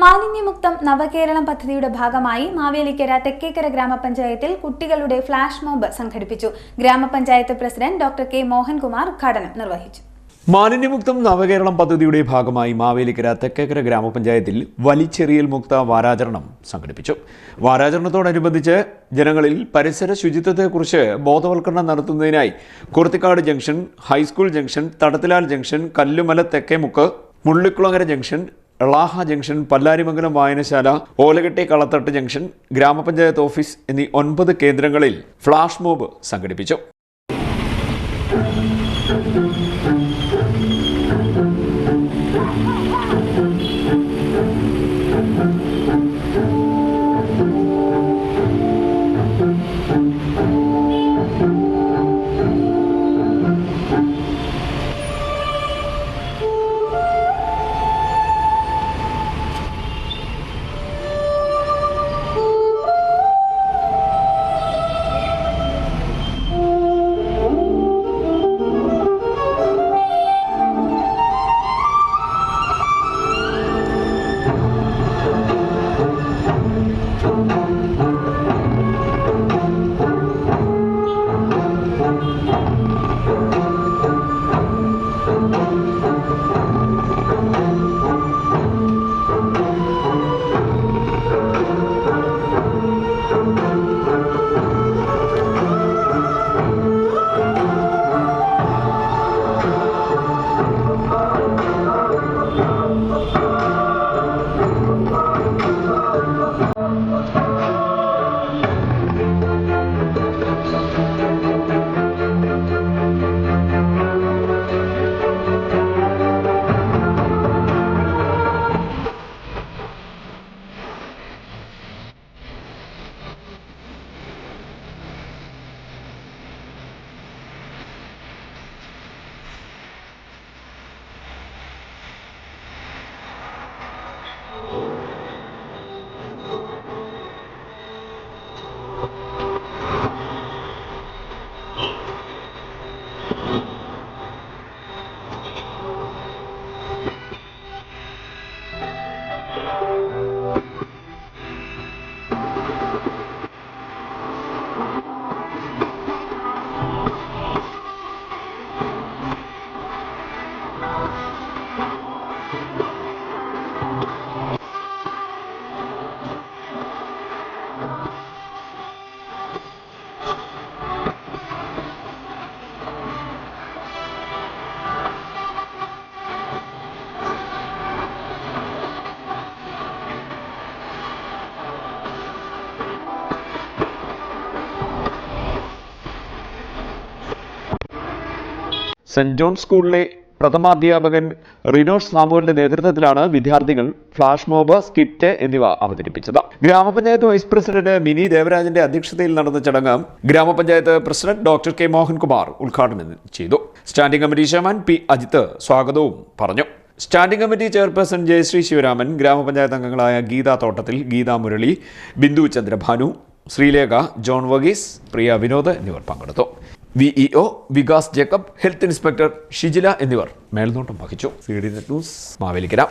മാലിന്യമുക്തം നവകേരളം പദ്ധതിയുടെ ഭാഗമായി മാവേലിക്കര തെക്കേക്കര ഗ്രാമപഞ്ചായത്തിൽ കുട്ടികളുടെ ഫ്ലാഷ് മോബ് സംഘടിപ്പിച്ചു. ഗ്രാമപഞ്ചായത്ത് പ്രസിഡന്റ് ഡോക്ടർ കെ മോഹൻകുമാർ ഉദ്ഘാടനം നിർവഹിച്ചു. മാലിന്യമുക്തം നവകേരളം പദ്ധതിയുടെ ഭാഗമായി മാവേലിക്കര തെക്കേക്കര ഗ്രാമപഞ്ചായത്തിൽ വലിച്ചെറിയൽ മുക്ത വാരാചരണം സംഘടിപ്പിച്ചു. വാരാചരണത്തോടനുബന്ധിച്ച് ജനങ്ങളിൽ പരിസര ശുചിത്വത്തെക്കുറിച്ച് ബോധവൽക്കരണം നടത്തുന്നതിനായി Kurathikkad junction, high school junction, Thadathilal junction, Kallumala Thekkemukku, Mullikkulangara junction, Elaha junction, Pallarimangalam വായനശാല, ഓലകെട്ടി കളത്തട്ട് ജംഗ്ഷൻ, ഗ്രാമപഞ്ചായത്ത് ഓഫീസ് എന്നീ 9 കേന്ദ്രങ്ങളിൽ ഫ്ലാഷ് മോബ് സംഘടിപ്പിച്ചു. സെന്റ് ജോൺ സ്കൂളിലെ പ്രഥമാധ്യാപകൻ റിനോഷ് സാമുവലിന്റെ നേതൃത്വത്തിലാണ് വിദ്യാർത്ഥികൾ ഫ്ലാഷ് മോബ്, സ്കിറ്റ് എന്നിവ അവതരിപ്പിച്ചത്. ഗ്രാമപഞ്ചായത്ത് വൈസ് പ്രസിഡന്റ് മിനി ദേവരാജന്റെ അധ്യക്ഷതയിൽ നടന്ന ചടങ്ങ് ഗ്രാമപഞ്ചായത്ത് പ്രസിഡന്റ് ഡോക്ടർ കെ മോഹൻകുമാർ ഉദ്ഘാടനം ചെയ്തു. Standing committee chairman P Ajith സ്വാഗതവും പറഞ്ഞു. Standing committee chairperson Jayasree Sivaraman, ഗ്രാമപഞ്ചായത്ത് അംഗങ്ങളായ ഗീതാ തോട്ടത്തിൽ, ഗീതാ മുരളി, ബിന്ദു ചന്ദ്രഭാനു, ശ്രീലേഖ, ജോൺ വർഗീസ്, പ്രിയ വിനോദ് എന്നിവർ പങ്കെടുത്തു. VEO Vikas Jacob, health inspector Shijila എന്നിവർ മേൽനോട്ടം വഹിച്ചു. CDNet news, Mavelikkara.